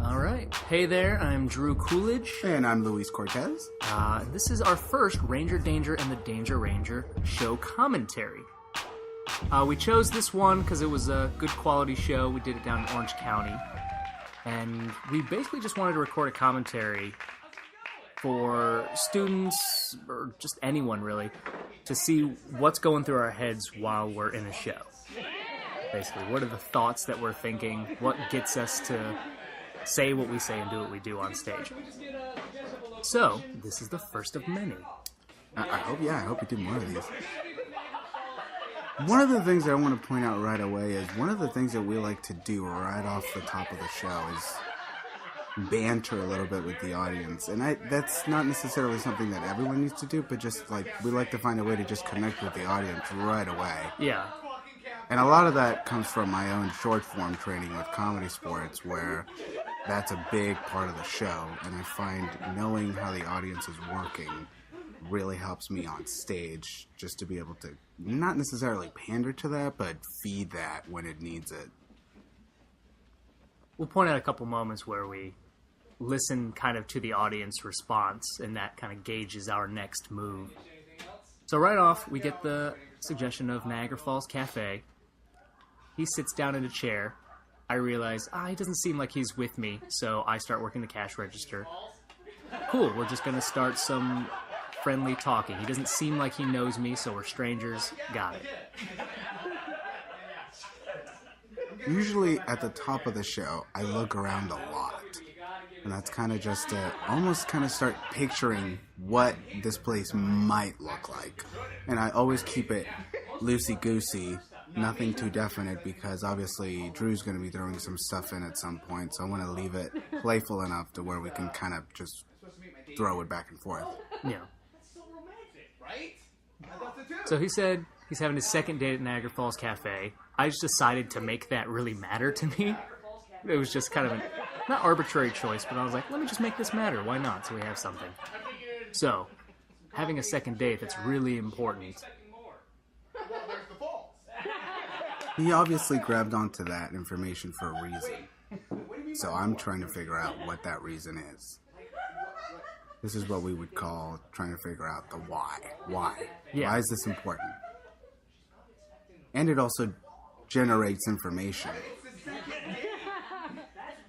All right. Hey there, I'm Drew Coolidge. And I'm Luis Cortez. This is our first Ranger Danger and the Danger Ranger show commentary. We chose this one because it was a good quality show. We did it down in Orange County. And we basically just wanted to record a commentary for students, or just anyone really, to see what's going through our heads while we're in a show. Basically, what are the thoughts that we're thinking? What gets us to say what we say and do what we do on stage? So, this is the first of many. I hope we do more of these. One of the things I want to point out right away is one of the things that we like to do right off the top of the show is banter a little bit with the audience. And that's not necessarily something that everyone needs to do, but just like we like to find a way to just connect with the audience right away. Yeah. And a lot of that comes from my own short form training with comedy sports, where that's a big part of the show. And I find knowing how the audience is working really helps me on stage, just to be able to not necessarily pander to that, but feed that when it needs it. We'll point out a couple moments where we listen kind of to the audience response, and that kind of gauges our next move. So right off, we get the suggestion of Niagara Falls Cafe. He sits down in a chair. I realize, he doesn't seem like he's with me, so I start working the cash register. Cool, we're just going to start some friendly talking. He doesn't seem like he knows me, so we're strangers. Got it. Usually at the top of the show, I look around a lot. And that's kind of just to almost kind of start picturing what this place might look like. And I always keep it loosey-goosey, nothing too definite, because obviously Drew's going to be throwing some stuff in at some point, so I want to leave it playful enough to where we can kind of just throw it back and forth. Yeah. So he said he's having his second date at Niagara Falls Cafe. I just decided to make that really matter to me. It was just kind of a, not arbitrary choice, but I was like, let me just make this matter. Why not? So we have something. So, having a second date, that's really important. He obviously grabbed onto that information for a reason. So I'm trying to figure out what that reason is. This is what we would call trying to figure out the why. Why? Yeah. Why is this important? And it also generates information.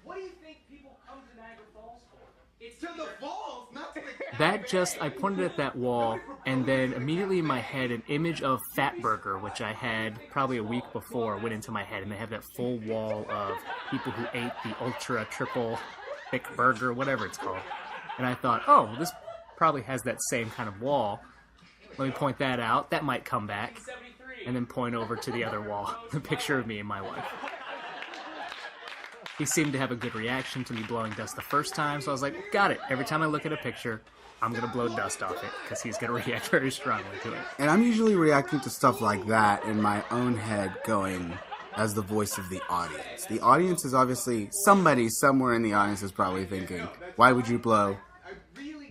What do you think people come to Niagara Falls for? It's to the falls, not to the... That just, I pointed at that wall, and then immediately in my head, an image of Fatburger, which I had probably a week before, went into my head, and they have that full wall of people who ate the ultra triple thick burger, whatever it's called. And I thought, oh, this probably has that same kind of wall. Let me point that out. That might come back. And then point over to the other wall, the picture of me and my wife. He seemed to have a good reaction to me blowing dust the first time, so I was like, got it. Every time I look at a picture, I'm going to blow dust off it, because he's going to react very strongly to it. And I'm usually reacting to stuff like that in my own head, going as the voice of the audience. The audience is obviously, somebody somewhere in the audience is probably thinking, why would you blow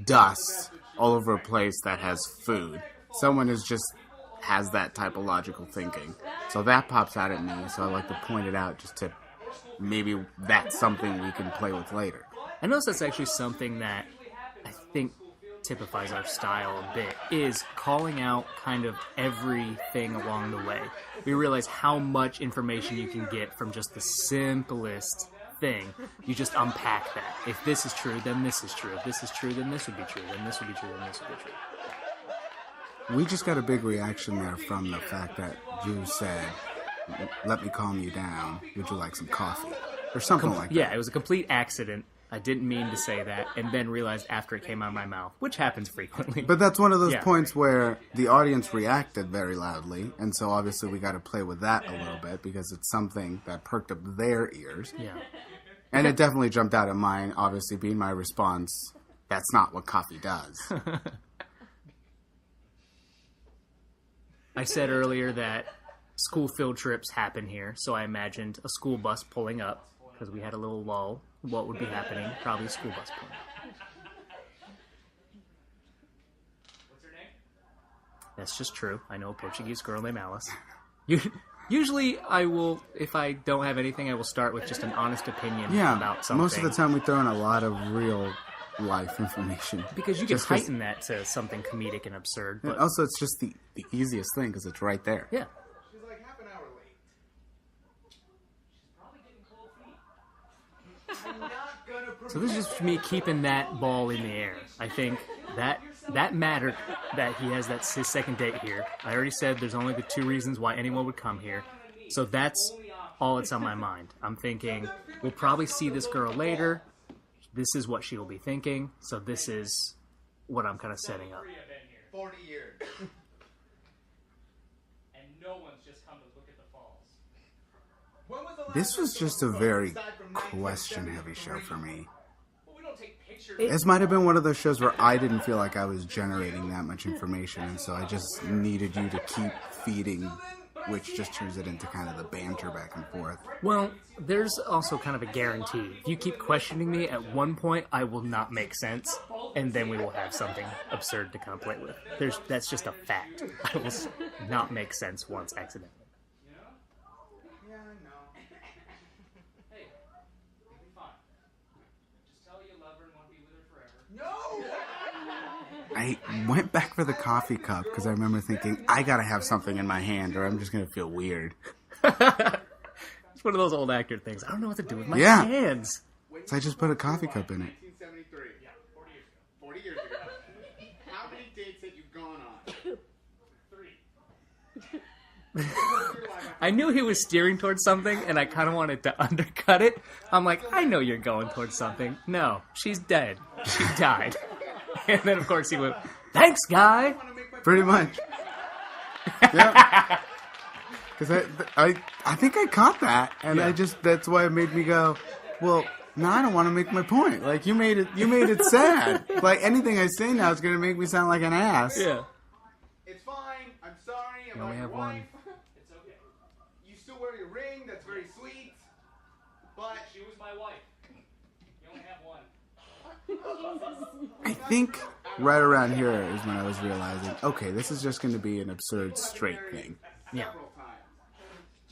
dust all over a place that has food? Someone has that type of logical thinking. So that pops out at me, so I like to point it out just to maybe that's something we can play with later. I notice that's actually something that I think typifies our style a bit, is calling out kind of everything along the way. We realize how much information you can get from just the simplest thing. You just unpack that. If this is true, then this is true. If this is true, then this would be true. Then this would be true, then this would be true. We just got a big reaction there from the fact that Drew said, let me calm you down. Would you like some coffee? Or something like that. Yeah, it was a complete accident. I didn't mean to say that, and then realized after it came out of my mouth, which happens frequently. But that's one of those Yeah. points where the audience reacted very loudly, and so obviously we got to play with that a little bit, because it's something that perked up their ears. Yeah. And it definitely jumped out at mine, obviously being my response, that's not what coffee does. I said earlier that school field trips happen here, so I imagined a school bus pulling up, because we had a little lull. What would be happening? Probably a school bus pulling up. That's just true. I know a Portuguese girl named Alice. Usually, I will, if I don't have anything, I will start with just an honest opinion Yeah, about something. most of the time we throw in a lot of real life information. Because you can Just 'cause- heighten that to something comedic and absurd. But And also, it's just the easiest thing because it's right there. yeah. She's like half an hour late. She's probably getting cold feet. I'm not gonna So this is just me keeping that ball in the air. I think that mattered that he has his second date here. I already said there's only the two reasons why anyone would come here. So that's all that's on my mind. I'm thinking we'll probably see this girl later. This is what she will be thinking. So this is what I'm kind of setting up. 40 years. And no one's just come to look at the falls. When was the last This was time just a someone very aside from question-heavy 1973? show for me. Well, we don't take pictures. This might have been one of those shows where I didn't feel like I was generating that much information, and so I just needed you to keep feeding, which just turns it into kind of the banter back and forth. Well, there's also kind of a guarantee. If you keep questioning me, at one point I will not make sense, and then we will have something absurd to kind of play with. That's just a fact. I will not make sense once accidentally. Yeah, I know. Hey, you'll be fine. Just tell her you love her and want to be with her forever. No! I went back for the coffee cup because I remember thinking, I gotta have something in my hand or I'm just gonna feel weird. It's one of those old actor things. I don't know what to do with my Yeah. hands. So I just put a coffee cup in it. 1973. Yeah, 40 years ago. 40 years ago. How many dates had you gone on? 3. I knew he was steering towards something, and I kind of wanted to undercut it. I'm like, I know you're going towards something. No, she's dead. She died. And then, of course, he went, thanks, guy. Pretty much. Yeah. Because I think I caught that, and Yeah. that's why it made me go, well, no, I don't want to make my point. Like, you made it sad. Like, anything I say now is going to make me sound like an ass. Yeah. It's fine. I'm sorry. I'm You only not your have one. wife. It's okay. You still wear your ring. That's very sweet. But she was my wife. You only have one. I think right around here is when I was realizing, okay, this is just going to be an absurd straight thing. Yeah. Several times.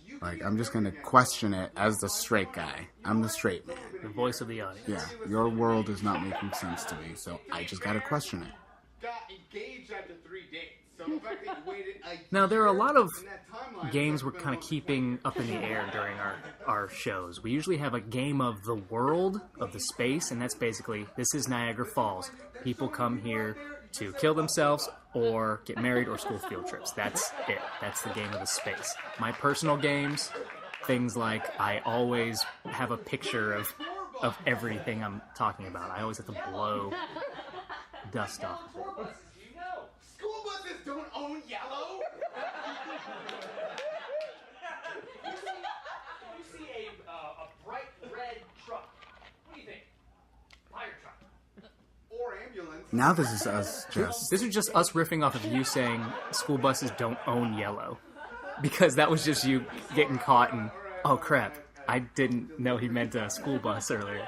You Like, I'm just going to question it as the straight guy. I'm the straight man. The voice of the audience. Yeah, your world is not making sense to me, so I just got to question it. got engaged after 3 dates. So the fact that you waited a Now, there are a lot of in that timeline, games it's we're been kind of almost keeping 20 up in the air during our shows. We usually have a game of the world, of the space, and that's basically, this is Niagara Falls. People come here to kill themselves or get married or school field trips. That's it. That's the game of the space. My personal games, things like I always have a picture of everything I'm talking about. I always have to blow dust off of it. School buses, you know. School buses don't own yellow. You see a bright red truck. What do you think? Fire truck. Or ambulance. Now this is us just... This is just us riffing off of you saying school buses don't own yellow. Because that was just you getting caught and, oh crap, I didn't know he meant a school bus earlier.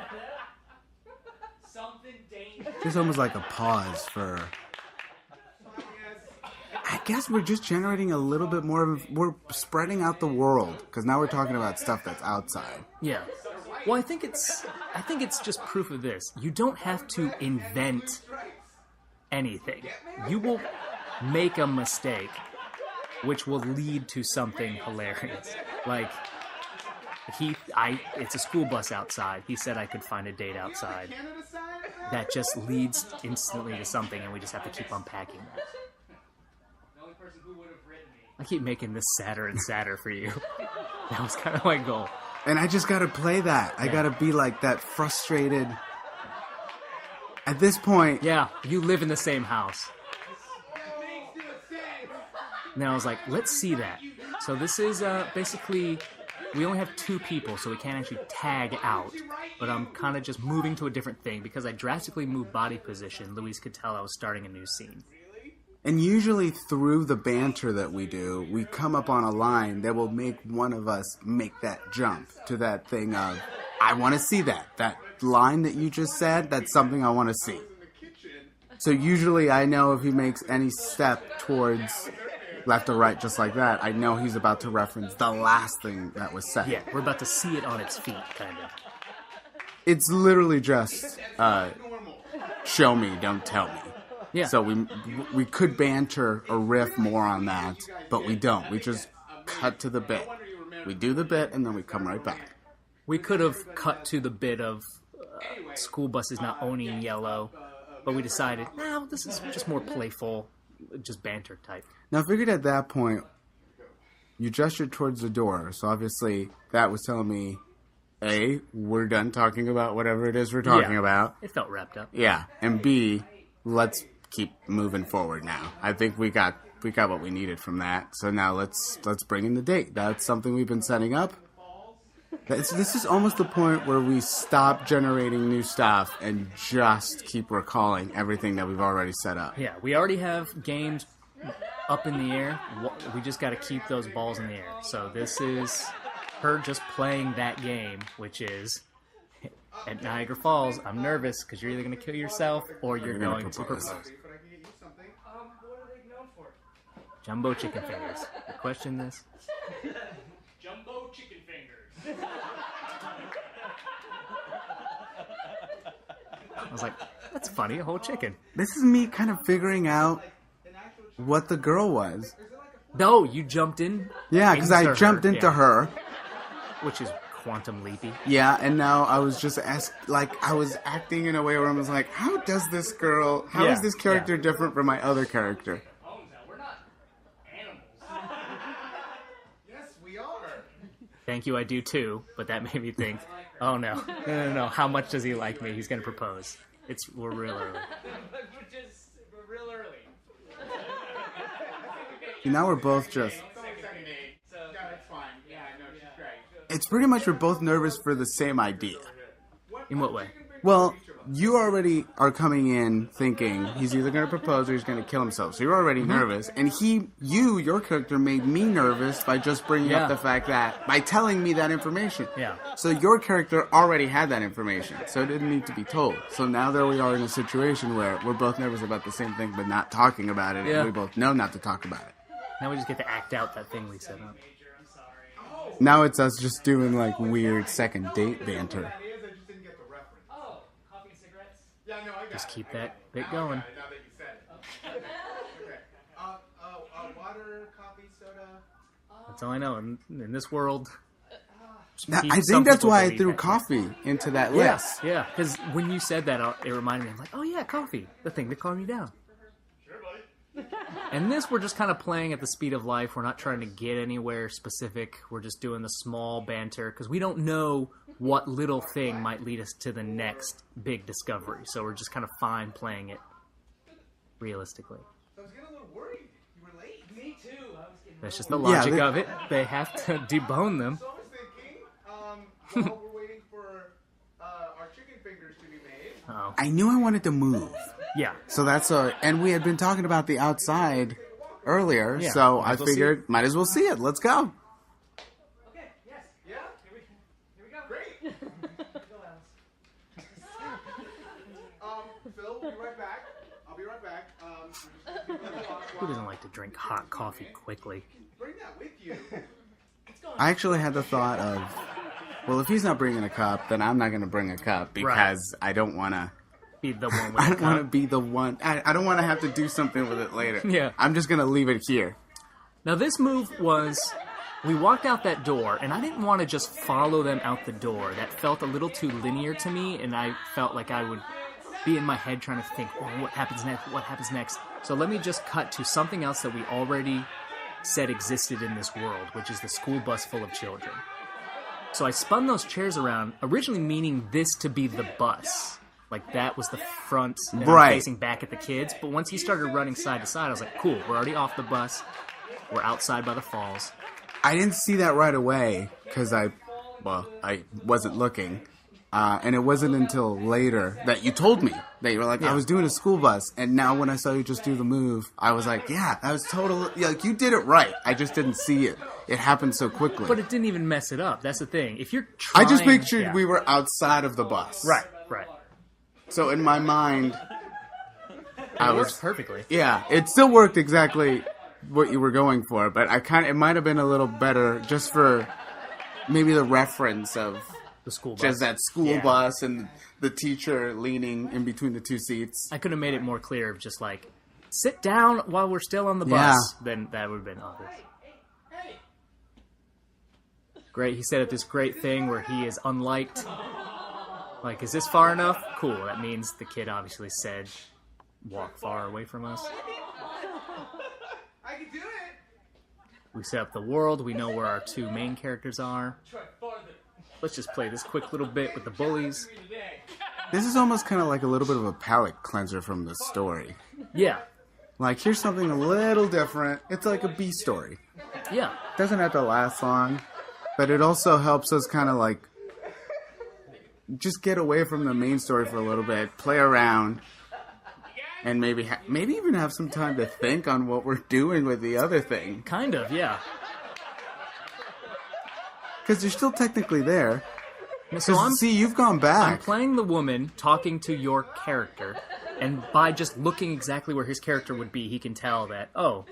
Something dangerous. There's almost like a pause for... I guess we're just generating a little bit more of... We're spreading out the world, because now we're talking about stuff that's outside. Yeah. Well, I think it's just proof of this. You don't have to invent anything. You will make a mistake, which will lead to something hilarious. Like, it's a school bus outside. He said I could find a date outside. Canada side? That just leads instantly to something, and we just have to keep unpacking that. The only person who would have written me. I keep making this sadder and sadder for you. That was kind of my goal. And I just gotta play that. I gotta be like that frustrated... At this point... Yeah, you live in the same house. Makes no sense. Then I was like, let's see that. So this is basically, we only have 2 people, so we can't actually tag out. But I'm kind of just moving to a different thing. Because I drastically moved body position, Louise could tell I was starting a new scene. And usually through the banter that we do, we come up on a line that will make one of us make that jump to that thing of, I want to see that. That line that you just said, that's something I want to see. In the kitchen. So usually I know if he makes any step towards left or right just like that, I know he's about to reference the last thing that was said. Yeah, we're about to see it on its feet, kind of. It's literally just show me, don't tell me. Yeah. So we could banter or riff more on that, but we don't. We just cut to the bit. We do the bit, and then we come right back. We could have cut to the bit of school buses not owning yellow, but we decided, no, this is just more playful, just banter type. Now, I figured at that point, you gestured towards the door, so obviously that was telling me, A, we're done talking about whatever it is we're talking about. It felt wrapped up. Yeah, and B, let's keep moving forward now. I think we got what we needed from that. So now let's bring in the date. That's something we've been setting up. This is almost the point where we stop generating new stuff and just keep recalling everything that we've already set up. Yeah, we already have games up in the air. We just got to keep those balls in the air. So this is her just playing that game, which is at Niagara Falls, I'm nervous because you're either going to kill yourself or you're going to propose. What are they known for? Jumbo chicken fingers. You question this? Jumbo chicken fingers. I was like, that's funny, a whole chicken. This is me kind of figuring out what the girl was. No, you jumped in. Yeah, because I into jumped her, into yeah. her. Which is quantum leapy. Yeah, and now I was just I was acting in a way where I was like, how is this character different from my other character? We're not animals. Yes, we are. Thank you, I do too, but that made me think, oh no. No. How much does he like me? He's going to propose. We're real early. We're real early. Now we're both just... Yeah, that's fine. Yeah, I know, she's great. It's pretty much we're both nervous for the same idea. In what way? Well, you already are coming in thinking he's either going to propose or he's going to kill himself. So you're already nervous. And your character made me nervous by just bringing up the fact that, by telling me that information. Yeah. So your character already had that information. So it didn't need to be told. So now there we are in a situation where we're both nervous about the same thing but not talking about it. Yeah. And we both know not to talk about it. Now we just get to act out that thing we set up. Now it's us just doing like weird second date banter. Oh, coffee and cigarettes? Yeah, no, I got Just it. keep that bit going. Now that you said it. Okay. Water, coffee, soda. That's all I know. In this world, Now, Some I think that's people why I believe threw that. coffee into that yeah, list. yeah. Because when you said that, it reminded me. I'm like, oh yeah, coffee, the thing to calm you down. Sure, buddy. And this, we're just kind of playing at the speed of life. We're not trying to get anywhere specific. We're just doing the small banter because we don't know what little thing might lead us to the next big discovery. So we're just kind of fine playing it realistically. I was getting a little worried. You were late. Me too. I was getting That's just the logic they- of it. They have to debone them. So I was thinking, while we're waiting for our chicken fingers to be made. Oh, I knew I wanted to move. yeah. So that's and we had been talking about the outside earlier, Yeah, so might I as well see figured might as well see it. Let's go. Okay, yes. Yeah? Here we go. Great. Go, Alice. Phil, we'll be right back. I'll be right back. Who doesn't like to drink hot coffee quickly? Bring that with you. I actually had the thought of, well, if he's not bringing a cup, then I'm not going to bring a cup because I don't want to. Be the one with I the don't want to cup. be the one. I don't want to have to do something with it later. Yeah. I'm just going to leave it here. Now this move was, we walked out that door, and I didn't want to just follow them out the door. That felt a little too linear to me, and I felt like I would be in my head trying to think, oh, what happens next? What happens next? So let me just cut to something else that we already said existed in this world, which is the school bus full of children. So I spun those chairs around, originally meaning this to be the bus. Like that was the front, and I'm Right. facing back at the kids. But once he started running side to side, I was like, cool, we're already off the bus. We're outside by the falls. I didn't see that right away because I wasn't looking. And it wasn't until later that you told me that you were like, I was doing a school bus. And now when I saw you just do the move, I was like, yeah, I was totally, like, you did it right. I just didn't see it. It happened so quickly. But it didn't even mess it up. That's the thing. If you're trying... I just pictured yeah. we were outside of the bus. Right. So in my mind, I It works was, perfectly. yeah, it still worked exactly what you were going for, but it might have been a little better just for maybe the reference of The school bus. just that school Yeah. bus and the teacher leaning in between the two seats. I could have made it more clear of just like, sit down while we're still on the bus. Yeah. Then that would have been obvious. Great. He said it this great thing where he is unliked. Like, is this far enough? Cool. That means the kid obviously said, walk far away from us. I can do it. We set up the world. We know where our two main characters are. Try farther. Let's just play this quick little bit with the bullies. This is almost kind of like a little bit of a palate cleanser from the story. Yeah. Like, here's something a little different. It's like a B story. Yeah. Doesn't have to last long, but it also helps us kind of like just get away from the main story for a little bit, play around, and maybe even have some time to think on what we're doing with the other thing. Kind of, yeah. Because you're still technically there. So I'm You've gone back. I'm playing the woman talking to your character, and by just looking exactly where his character would be, he can tell that, oh,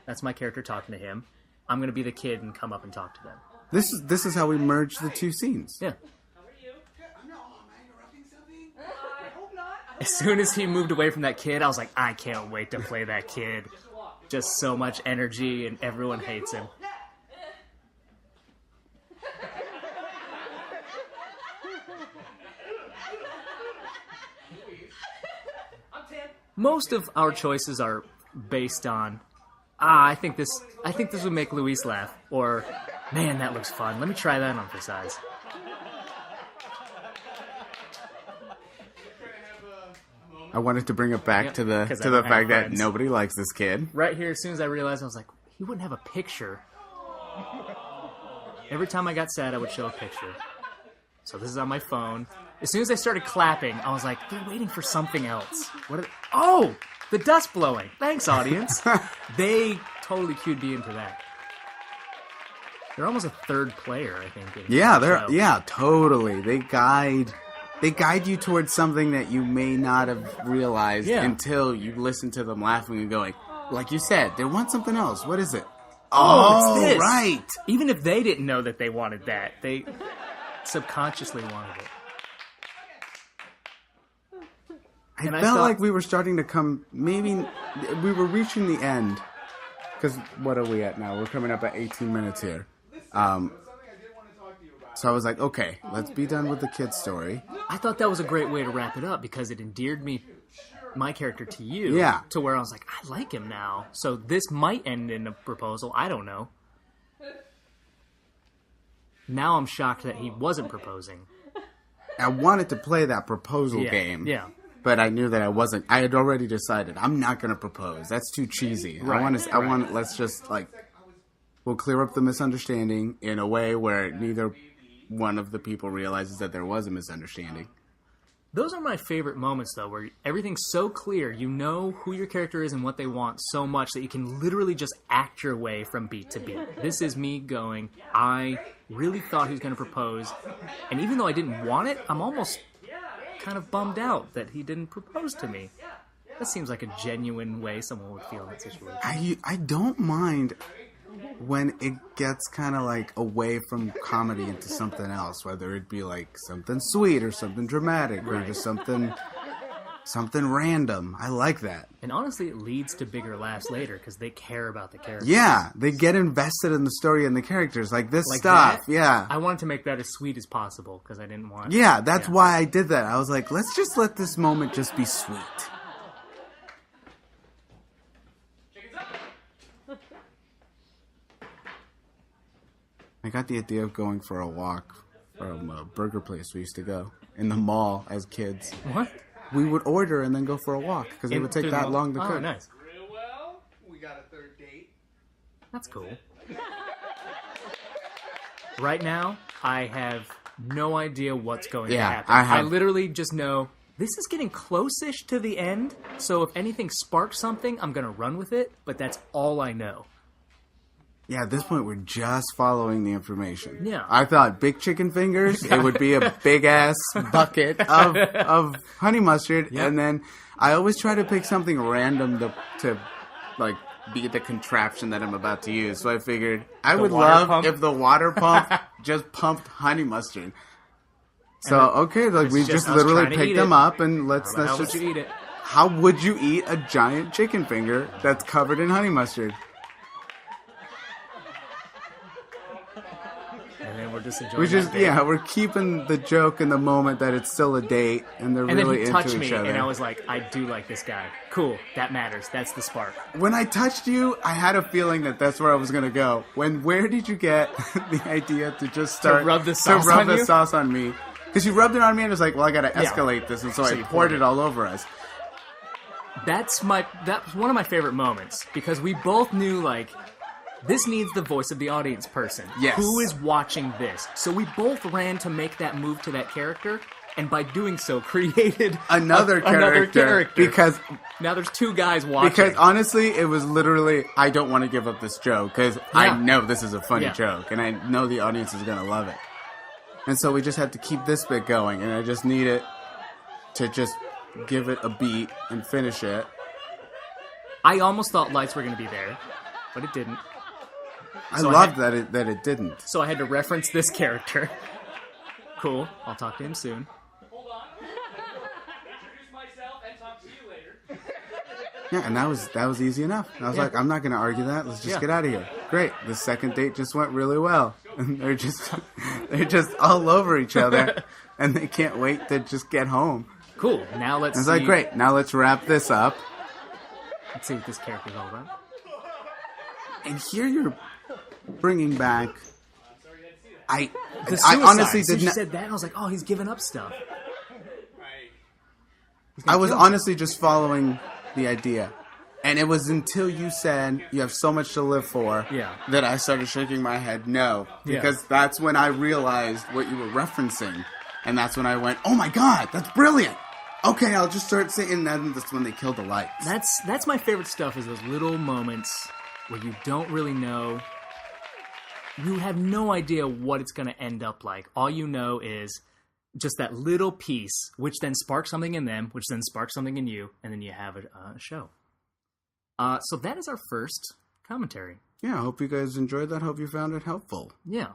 that's my character talking to him. I'm going to be the kid and come up and talk to them. This is how we merge the two scenes. Yeah. Am I interrupting something? I hope not. As soon as he moved away from that kid, I was like, I can't wait to play that kid. Just so much energy, and everyone hates him. Most of our choices are based on, I think this would make Luis laugh, or, man, that looks fun. Let me try that on for size. I wanted to bring it back Yep, to the 'cause I to the don't fact have that friends. nobody likes this kid. Right here, as soon as I realized, I was like, he wouldn't have a picture. Every time I got sad, I would show a picture. So this is on my phone. As soon as I started clapping, I was like, they're waiting for something else. What? Oh, the dust blowing. Thanks, audience. They totally cued me into that. They're almost a third player, I think. in Yeah, the show. totally. They guide you towards something that you may not have realized Yeah. until you listen to them laughing and going, like you said, they want something else. What is it? Oh, it's this. Right. Even if they didn't know that they wanted that, they subconsciously wanted it. I And I felt thought- like we were starting to come, maybe we were reaching the end. Because what are we at now? We're coming up at 18 minutes here. Something I did want to talk to you about. So I was like, okay, let's be done with the kid's story. I thought that was a great way to wrap it up because it endeared my character to you. Yeah. To where I was like, I like him now. So this might end in a proposal. I don't know. Now I'm shocked that he wasn't proposing. I wanted to play that proposal Yeah, game. yeah. But I knew that I wasn't. I had already decided I'm not going to propose. That's too cheesy. Right, Let's just like, we'll clear up the misunderstanding in a way where neither one of the people realizes that there was a misunderstanding. Those are my favorite moments, though, where everything's so clear. You know who your character is and what they want so much that you can literally just act your way from beat to beat. This is me going, I really thought he was going to propose. And even though I didn't want it, I'm almost kind of bummed out that he didn't propose to me. That seems like a genuine way someone would feel in that situation. I don't mind when it gets kind of like away from comedy into something else, whether it be like something sweet or something dramatic or just something random. I like that. And honestly, it leads to bigger laughs later because they care about the character. Yeah, they get invested in the story and the characters, like this Like stuff. that, Yeah. I wanted to make that as sweet as possible because I didn't want... Yeah, that's why I did that. I was like, let's just let this moment just be sweet. I got the idea of going for a walk from a burger place we used to go in the mall as kids. What? We would order and then go for a walk because it would take that long to Oh, cook. nice. Real well. We got a third date. That's cool. Right now, I have no idea what's going to Yeah, happen. I have- I literally just know this is getting close-ish to the end, so if anything sparks something, I'm going to run with it, but that's all I know. Yeah, at this point, we're just following the information. Yeah. I thought big chicken fingers, it would be a big-ass bucket of honey mustard, Yeah. and then I always try to pick something random to like, be the contraption that I'm about to use. So I figured I would water love pump? if the water pump just pumped honey mustard. So, okay, like we just just us literally trying to picked eat them it. up and let's How just... would you eat it? How would you eat a giant chicken finger that's covered in honey mustard? And then we're just enjoying We just, that date. we're keeping the joke in the moment that it's still a date and they're And then really he into touched each me, other. and I was like, I do like this guy. Cool, that matters. That's the spark. When I touched you, I had a feeling that that's where I was gonna go. Where did you get the idea to just start rub the sauce to rub on the you? sauce on me? Because you rubbed it on me and it was like, well, I gotta Yeah. escalate this, and so, So I you poured poured it all over us. That's one of my favorite moments because we both knew like this needs the voice of the audience person. Yes. Who is watching this? So we both ran to make that move to that character, and by doing so, created Another character, because now there's two guys watching. Because honestly, it was literally, I don't want to give up this joke because I Yeah. know this is a funny Yeah. joke and I know the audience is going to love it. And so we just had to keep this bit going and I just need it to just give it a beat and finish it. I almost thought lights were going to be there, but it didn't. I So I loved had- that it didn't. So I had to reference this character. Cool. I'll talk to him soon. Hold on. Introduce myself and talk to you later. Yeah, and that was easy enough. I was Yeah. like, I'm not going to argue that. Let's just Yeah. get out of here. Great. The second date just went really well. And they're just all over each other and they can't wait to just get home. Cool. Now let's It's see. like, great, now let's wrap this up. Let's see what this character's all about. And here you're bringing back... I The I suicide. honestly Since did you not... said that, I was like, oh, he's giving up stuff. I was honestly just following the idea. And it was until you said you have so much to live for Yeah. that I started shaking my head no. Yeah. Because that's when I realized what you were referencing. And that's when I went, oh my god, that's brilliant! Okay, I'll just start saying, and then that's when they killed the lights. That's my favorite stuff is those little moments where you don't really know. You have no idea what it's going to end up like. All you know is just that little piece, which then sparks something in them, which then sparks something in you, and then you have a show. So that is our first commentary. Yeah, I hope you guys enjoyed that. Hope you found it helpful. Yeah.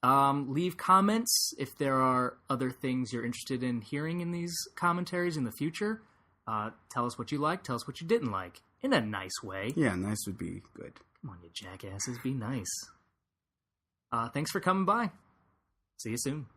Leave comments if there are other things you're interested in hearing in these commentaries in the future. Tell us what you liked. Tell us what you didn't like. In a nice way. Yeah, nice would be good. Come on, you jackasses. Be nice. Thanks for coming by. See you soon.